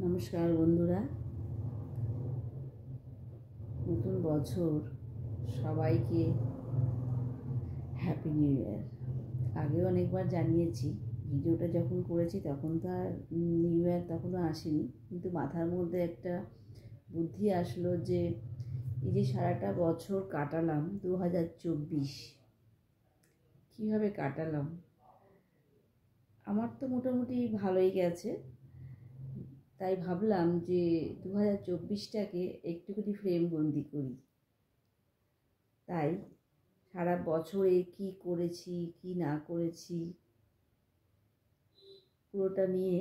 নমস্কার বন্ধুরা, নতুন বছর সবাইকে হ্যাপি নিউ ইয়ার। আগেও অনেকবার জানিয়েছি, ভিডিওটা যখন করেছি তখন তো আর নিউ ইয়ার তখনও আসেনি, কিন্তু মাথার মধ্যে একটা বুদ্ধি আসলো যে এই যে সারাটা বছর কাটালাম 2024, কীভাবে কাটালাম। আমার তো মোটামুটি ভালোই গেছে, তাই ভাবলাম যে 2024টাকে একটুখানি ফ্রেমবন্দি করি। তাই সারা বছরে কি করেছি কি না করেছি পুরোটা নিয়ে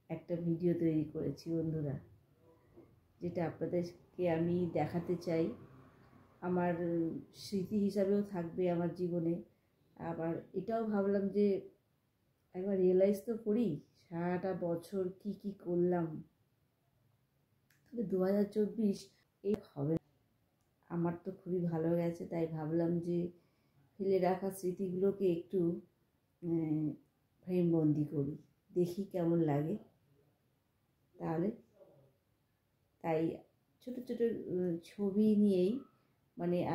একটা ভিডিও তৈরি করেছি বন্ধুরা, যেটা আপনাদেরকে আমি দেখাতে চাই। আমার স্মৃতি হিসাবেও থাকবে আমার জীবনে। আবার এটাও ভাবলাম যে একবার রিয়েলাইজ তো করি সারাটা বছর কি কি করলাম। তবে 2024 এই হবে, আমার তো খুবই ভালো গেছে, তাই ভাবলাম যে ফেলে রাখা স্মৃতিগুলোকে একটু ফ্রেমবন্দি করি, দেখি কেমন লাগে। তাই ছোট ছোট ছবি নিয়েই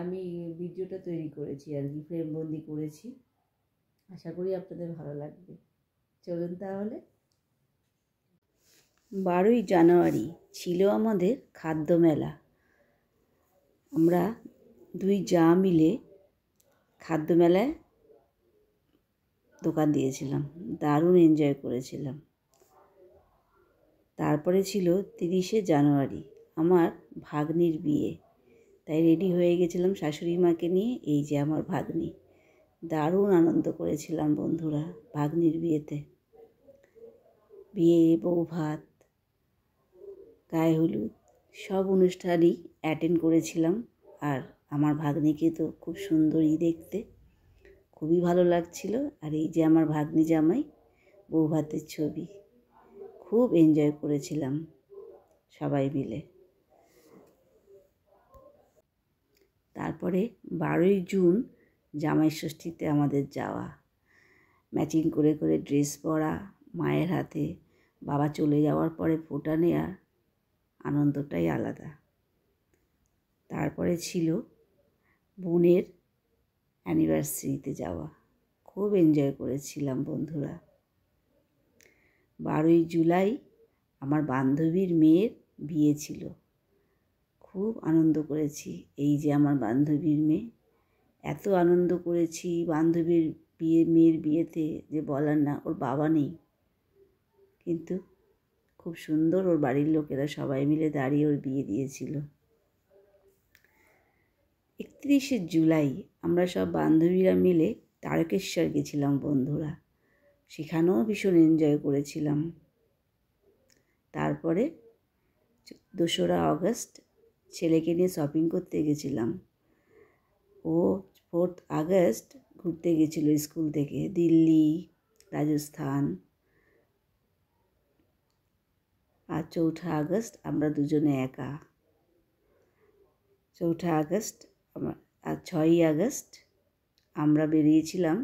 আমি ভিডিওটা তৈরি করেছি আর কি, ফ্রেমবন্দি করেছি। আশা করি আপনাদের ভালো লাগবে। চলুন তাহলে। 12ই জানুয়ারি ছিল আমাদের খাদ্য মেলা। আমরা দুই জা মিলে খাদ্য মেলায় দোকান দিয়েছিলাম, দারুণ এনজয় করেছিলাম। তারপরে ছিল 30শে জানুয়ারি, আমার ভাগ্নির বিয়ে। তাই রেডি হয়ে গেছিলাম শাশুড়ি মাকে নিয়ে। এই যে আমার ভাগ্নি, দারুণ আনন্দ করেছিলাম বন্ধুরা ভাগ্নির বিয়েতে। বিয়ে, বউ ভাত, গায়ে হলুদ সব অনুষ্ঠানই অ্যাটেন্ড করেছিলাম। আর আমার ভাগ্নিকে তো খুব সুন্দরই দেখতে, খুবই ভালো লাগছিল। আর এই যে আমার ভাগ্নি জামাই, বউ ভাতের ছবি। খুব এনজয় করেছিলাম সবাই মিলে। তারপরে 12ই জুন জামাই ষষ্ঠীতে আমাদের যাওয়া, ম্যাচিং করে করে ড্রেস পরা, মায়ের হাতে বাবা চলে যাওয়ার পরে ফোঁটা নেওয়ার আনন্দটাই আলাদা। তারপরে ছিল বোনের অ্যানিভার্সারিতে যাওয়া, খুব এনজয় করেছিলাম বন্ধুরা। 12ই জুলাই আমার বান্ধবীর মেয়ের বিয়ে ছিল, খুব আনন্দ করেছি। এই যে আমার বান্ধবীর মেয়ে, এত আনন্দ করেছি বান্ধবীর মেয়ের বিয়েতে যে বলার না। ওর বাবা নেই, কিন্তু খুব সুন্দর ওর বাড়ির লোকেরা সবাই মিলে দাঁড়িয়ে ওর বিয়ে দিয়েছিল। 31শে জুলাই আমরা সব বান্ধবীরা মিলে তারকেশ্বর গেছিলাম বন্ধুরা, সেখানেও ভীষণ এনজয় করেছিলাম। তারপরে 2রা আগস্ট ছেলেকে নিয়ে শপিং করতে গেছিলাম। ও 4th আগস্ট ঘুরতে গেছিল স্কুল থেকে দিল্লি, রাজস্থান। আর 4ঠা আগস্ট আমরা দুজনে একা। 4ঠা আগস্ট আর 6ই আগস্ট আমরা বেরিয়েছিলাম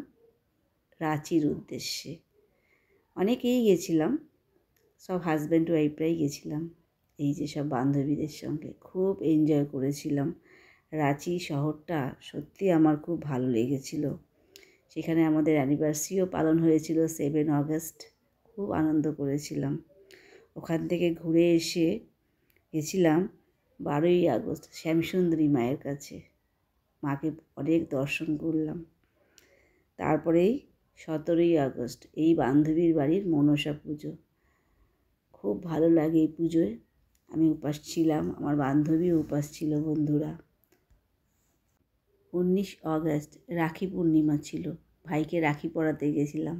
রাঁচির উদ্দেশ্যে। অনেকেই গেছিলাম, সব হাজব্যান্ড ওয়াইফরাই গেছিলাম। এই যে সব বান্ধবীদের সঙ্গে খুব এনজয় করেছিলাম। রাঁচি শহরটা সত্যি আমার খুব ভালো লেগেছিল। সেখানে আমাদের অ্যানিভার্সারিও পালন হয়েছিল 7 আগস্ট, খুব আনন্দ করেছিলাম। ওখান থেকে ঘুরে এসে গেছিলাম 12ই আগস্ট শ্যামসুন্দরী মায়ের কাছে, মাকে অনেক দর্শন করলাম। তারপরেই 17ই আগস্ট এই বান্ধবীর বাড়ির মনসা পুজো, খুব ভালো লাগে এই পুজোয়। আমি উপাস ছিলাম, আমার বান্ধবীও উপাস ছিল বন্ধুরা। 19 আগস্ট রাখি পূর্ণিমা ছিল, ভাইকে রাখি পরাতে গেছিলাম,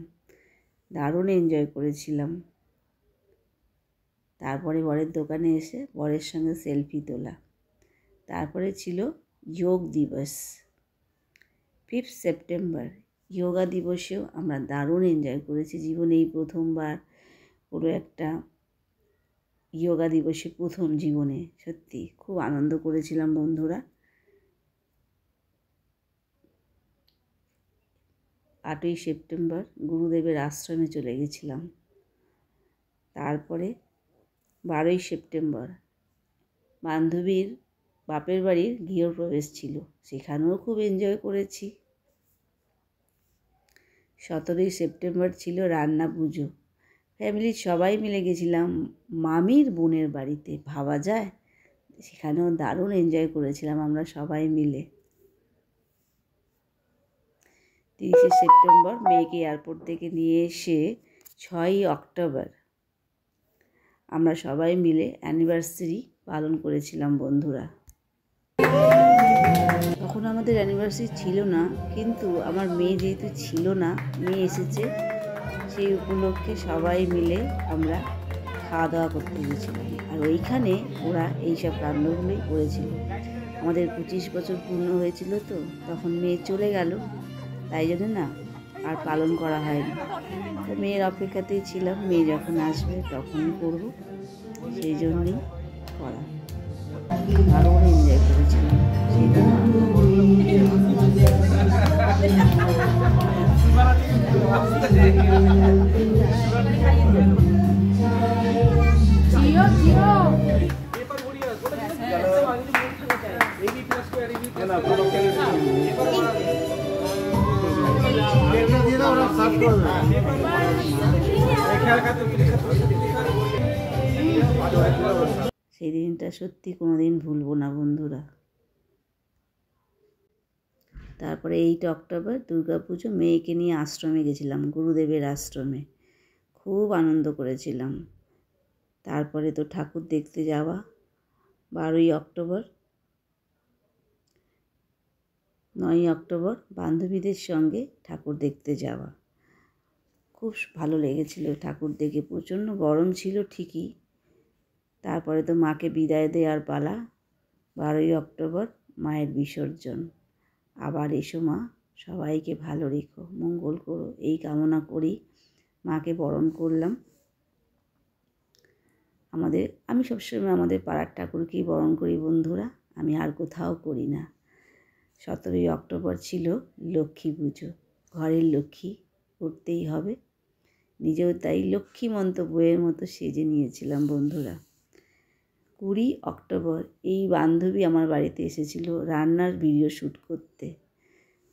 দারুণ এনজয় করেছিলাম। তারপরে বরের দোকানে এসে বরের সঙ্গে সেলফি তোলা। তারপরে ছিল যোগ দিবস, 5 সেপ্টেম্বর যোগা দিবসেও আমরা দারুণ এনজয় করেছি। জীবনে এই প্রথমবার কোনো একটা যোগা দিবসে, প্রথম জীবনে, সত্যি খুব আনন্দ করেছিলাম বন্ধুরা। 8ই সেপ্টেম্বর গুরুদেবের আশ্রমে চলে গেছিলাম। তারপরে 12ই সেপ্টেম্বর বান্ধবীর বাপের বাড়ির গৃহপ্রবেশ ছিল, সেখানেও খুব এনজয় করেছি। 17ই সেপ্টেম্বর ছিল রান্না পুজো, ফ্যামিলির সবাই মিলে গেছিলাম মামির বোনের বাড়িতে। ভাবা যায়, সেখানেও দারুণ এনজয় করেছিলাম আমরা সবাই মিলে। 30শে সেপ্টেম্বর মেয়েকে এয়ারপোর্ট থেকে নিয়ে এসে 6ই অক্টোবর আমরা সবাই মিলে অ্যানিভার্সারি পালন করেছিলাম বন্ধুরা। তখন আমাদের অ্যানিভার্সারি ছিল না, কিন্তু আমার মেয়ে যেহেতু ছিল না, মেয়ে এসেছে, সেই উপলক্ষে সবাই মিলে আমরা খাওয়া দাওয়া করতে গেছিলাম। আর ওইখানে ওরা এইসব কাণ্ডগুলোই করেছিল। আমাদের 25 বছর পূর্ণ হয়েছিল, তো তখন মেয়ে চলে গেল, তাই জন্য না আর পালন করা হয়নি। তো মেয়ের অপেক্ষাতেই ছিলাম, মেয়ে যখন আসবে তখনই করব, সেই জন্যই করা। আরও এনজয় করেছিলাম সেই জন্য। সেই দিনটা সত্যি কোনোদিন ভুলবো না বন্ধুরা। তারপরে 8 অক্টোবর দুর্গাপুজো, মেয়েকে নিয়ে আশ্রমে গেছিলাম, গুরুদেবের আশ্রমে। খুব আনন্দ করেছিলাম। তারপরে তো ঠাকুর দেখতে যাওয়া 12ই অক্টোবর। 9ই অক্টোবর বান্ধবীদের সঙ্গে ঠাকুর দেখতে যাওয়া। খুব ভালো লেগেছিল ঠাকুর দেখে। প্রচণ্ড গরম ছিল ঠিকই, তারপরে তো মাকে বিদায় দেওয়ার পালা। 12ই অক্টোবর মায়ের বিসর্জন। আবার এসো মা, সবাইকে ভালো রেখো, মঙ্গল করো, এই কামনা করি মাকে বরণ করলাম। আমি সবসময় আমাদের পাড়ার ঠাকুরকেই বরণ করি বন্ধুরা, আমি আর কোথাও করি না। 17ই অক্টোবর ছিল লক্ষ্মী পুজো। ঘরের লক্ষ্মী করতেই হবে, নিজেও তাই লক্ষ্মীমন্ত বইয়ের মতো সেজে নিয়েছিলাম বন্ধুরা। 20 অক্টোবর এই বান্ধবী আমার বাড়িতে এসেছিল রান্নার ভিডিও শ্যুট করতে।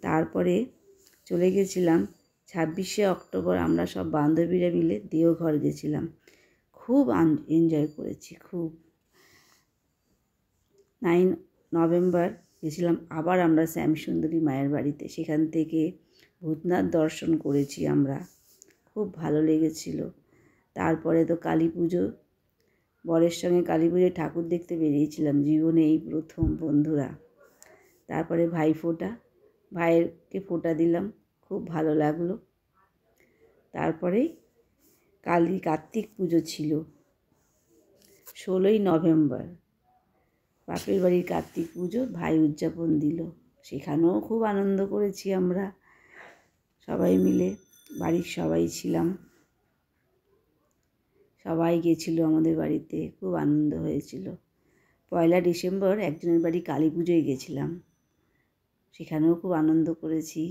তারপরে চলে গেছিলাম 26শে অক্টোবর আমরা সব বান্ধবীরা মিলে দেওঘর গেছিলাম। খুব এনজয় করেছি, খুব। 9 নভেম্বর গেছিলাম আবার আমরা শ্যামসুন্দরী মায়ের বাড়িতে, সেখান থেকে ভূতনাথ দর্শন করেছি আমরা, খুব ভালো লেগেছিল। তারপরে তো কালী পুজো, বরের সঙ্গে কালী পুজোয় ঠাকুর দেখতে বেরিয়েছিলাম, জীবনে এই প্রথম বন্ধুরা। তারপরে ভাইফোঁটা, ভাইয়েরকে ফোঁটা দিলাম, খুব ভালো লাগলো। তারপরে কার্তিক পুজো ছিল 16ই নভেম্বর, বাপের বাড়ির কার্তিক পুজো ভাই উদযাপন দিল, সেখানেও খুব আনন্দ করেছি আমরা সবাই মিলে, বাড়ির সবাই ছিলাম, সবাই গেছিলো আমাদের বাড়িতে, খুব আনন্দ হয়েছিল। 1 ডিসেম্বর একজনের বাড়ি কালী পুজোয় গেছিলাম, সেখানেও খুব আনন্দ করেছি।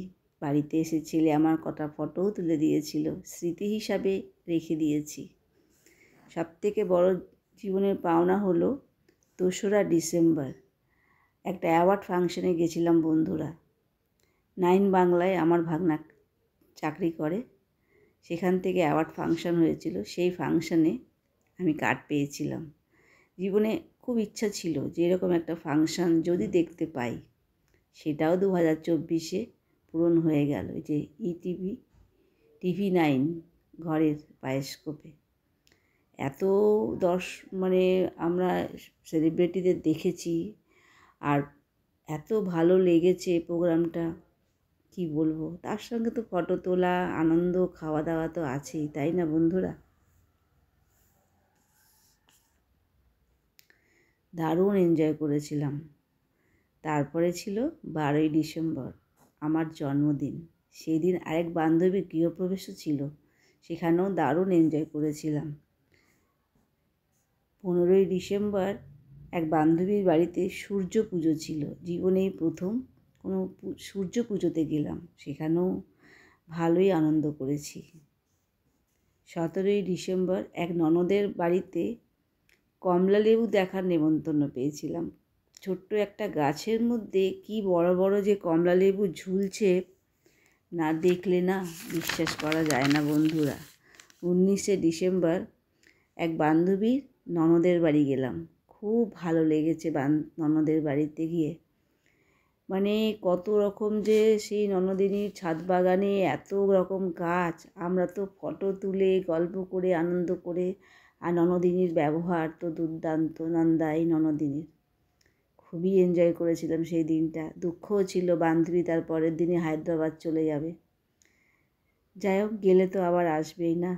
বাড়িতে এসে ছেলে আমার কটা ফটোও তুলে দিয়েছিল, স্মৃতি হিসাবে রেখে দিয়েছি। সবথেকে বড় জীবনের পাওনা হলো 2রা ডিসেম্বর একটা অ্যাওয়ার্ড ফাংশনে গেছিলাম বন্ধুরা। 9 বাংলায় আমার ভাগনা চাকরি করে, সেখান থেকে অ্যাওয়ার্ড ফাংশন হয়েছিল, সেই ফাংশনে আমি কার্ড পেয়েছিলাম। জীবনে খুব ইচ্ছা ছিল যে এরকম একটা ফাংশন যদি দেখতে পাই, সেটাও 2024-এ পূরণ হয়ে গেল। যে TV9 ঘরের বায়োস্কোপে এত আমরা সেলিব্রিটিদের দেখেছি, আর এত ভালো লেগেছে প্রোগ্রামটা, কি বলবো। তার সঙ্গে তো ফটো তোলা, আনন্দ, খাওয়া দাওয়া তো আছেই, তাই না বন্ধুরা? দারুণ এনজয় করেছিলাম। তারপরে ছিল 12ই ডিসেম্বর আমার জন্মদিন। সেই দিন আরেক বান্ধবীর গৃহপ্রবেশও ছিল, সেখানেও দারুণ এনজয় করেছিলাম। 15ই ডিসেম্বর এক বান্ধবীর বাড়িতে সূর্য পুজো ছিল, জীবনেই প্রথম কোনো সূর্য পুজোতে গেলাম, সেখানেও ভালোই আনন্দ করেছি। 17ই ডিসেম্বর এক ননদের বাড়িতে কমলা লেবু দেখার নেমন্তন্ন পেয়েছিলাম। ছোট্ট একটা গাছের মধ্যে কি বড় বড় যে কমলা লেবু ঝুলছে, না দেখলে না বিশ্বাস করা যায় না বন্ধুরা। 19শে ডিসেম্বর এক বান্ধবীর ননদের বাড়ি গেলাম। খুব ভালো লেগেছে ননদের বাড়িতে গিয়ে। মানে কত রকম যে সেই ননদিনীর ছাদ বাগানে এত রকম গাছ, আমরা তো ফটো তুলে গল্প করে আনন্দ করে, আর ননদিনীর ব্যবহার তো দুর্দান্ত, নন্দাই ননদিনীর। খুবই এনজয় করেছিলাম সেই দিনটা। দুঃখও ছিল বান্ধবী তার পরের দিনে হায়দ্রাবাদ চলে যাবে। যাই হোক, গেলে তো আবার আসবেই না,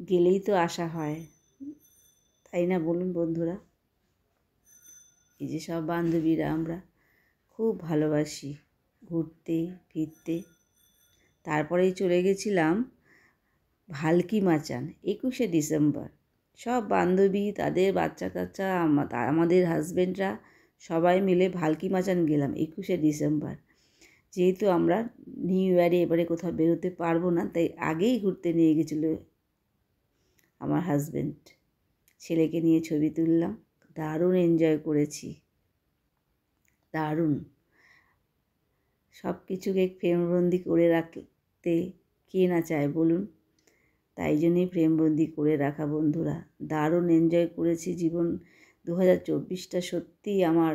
গেলেই তো আসা হয়, তাই না বলুন বন্ধুরা? এই যে সব বান্ধবীরা আমরা খুব ভালোবাসি ঘুরতে ফিরতে। তারপরেই চলে গেছিলাম ভালকি মাচান 21শে ডিসেম্বর। সব বান্ধবী, তাদের বাচ্চা কাচ্চা, আমাদের হাজব্যান্ডরা সবাই মিলে ভালকি মাচান গেলাম 21শে ডিসেম্বর। যেহেতু আমরা নিউ ইয়ারে এবারে কোথাও বেরোতে পারবো না, তাই আগেই ঘুরতে নিয়ে গেছিলো আমার হাজব্যান্ড। ছেলেকে নিয়ে ছবি তুললাম, দারুণ এনজয় করেছি, দারুণ। সব কিছুকে ফ্রেমবন্দি করে রাখতে কে না চায় বলুন? তাই জন্যই ফ্রেমবন্দি করে রাখা বন্ধুরা। দারুণ এনজয় করেছি। জীবন 2024টা সত্যিই আমার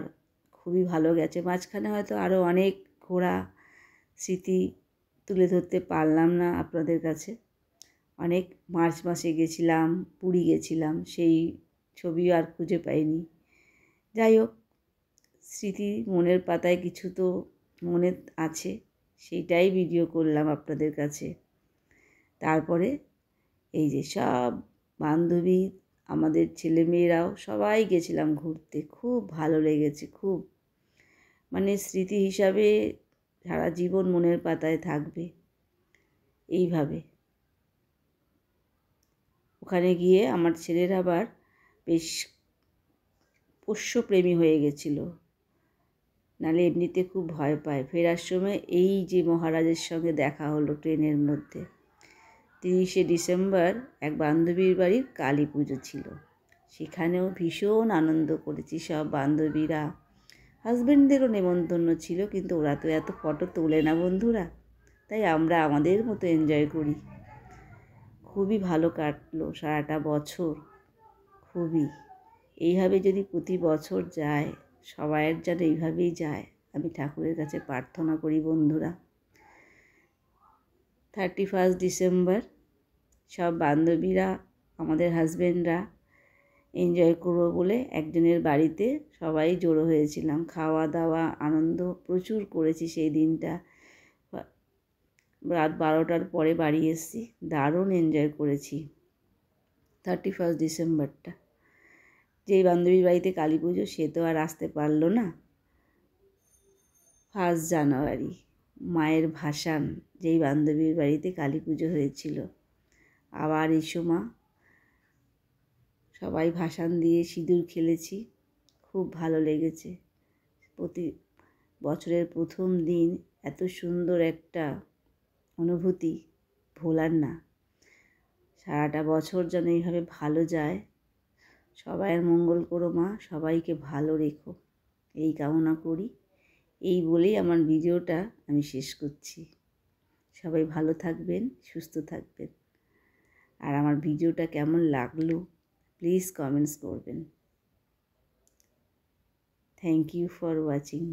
খুবই ভালো গেছে। মাঝখানে হয়তো আরও অনেক ঘোরা স্মৃতি তুলে ধরতে পারলাম না আপনাদের কাছে। অনেক মার্চ মাসে গেছিলাম, পুরী গেছিলাম, সেই ছবিও আর খুঁজে পাইনি। যাই হোক, স্মৃতি মনের পাতায় কিছু তো মনে আছে, সেইটাই ভিডিও করলাম আপনাদের কাছে। তারপরে এই যে সব বান্ধবী, আমাদের ছেলেমেয়েরাও সবাই গেছিলাম ঘুরতে। খুব ভালো লেগেছে, খুব মানে স্মৃতি হিসাবে সারা জীবন মনের পাতায় থাকবে এইভাবে। ওখানে গিয়ে আমার ছেলের আবার বেশ পোষ্যপ্রেমী হয়ে গেছিলো, নাহলে এমনিতে খুব ভয় পায়। ফেরার সময় এই যে মহারাজের সঙ্গে দেখা হলো ট্রেনের মধ্যে। 30শে ডিসেম্বর এক বান্ধবীর বাড়ির কালী পুজো ছিল, সেখানেও ভীষণ আনন্দ করেছি সব বান্ধবীরা। হাজব্যান্ডদেরও নেমন্তন্ন ছিল, কিন্তু ওরা তো এত ফটো তোলে না বন্ধুরা, তাই আমরা আমাদের মতো এনজয় করি। খুবই ভালো কাটলো সারাটা বছর, খুবই। এইভাবে যদি প্রতি বছর যায়, সবাইয়ের যেন এইভাবেই যায়, আমি ঠাকুরের কাছে প্রার্থনা করি বন্ধুরা। 31 ডিসেম্বর সব বান্ধবীরা, আমাদের হাজব্যান্ডরা এনজয় করবো বলে একজনের বাড়িতে সবাই জড়ো হয়েছিলাম। খাওয়া দাওয়া আনন্দ প্রচুর করেছি সেই দিনটা। রাত 12টার পরে বাড়ি এসেছি, দারুণ এনজয় করেছি 31 ডিসেম্বরটা। যেই বান্ধবীর বাড়িতে কালী পুজো, সে তো আর আসতে পারলো না। 1 জানুয়ারি মায়ের ভাসান, যেই বান্ধবীর বাড়িতে কালী পুজো হয়েছিল। আবার এসো মা, সবাই ভাসান দিয়ে সিঁদুর খেলেছি, খুব ভালো লেগেছে। প্রতি বছরের প্রথম দিন এত সুন্দর একটা অনুভূতি ভোলার না। সারাটা বছর যেন এইভাবে ভালো যায়। সবাইয়ের মঙ্গল করো মা, সবাইকে ভালো রেখো, এই কামনা করি। এই বলেই আমার ভিডিওটা আমি শেষ করছি। সবাই ভালো থাকবেন, সুস্থ থাকবেন। আর আমার ভিডিওটা কেমন লাগলো প্লিজ কমেন্টস করবেন। Thank you for watching.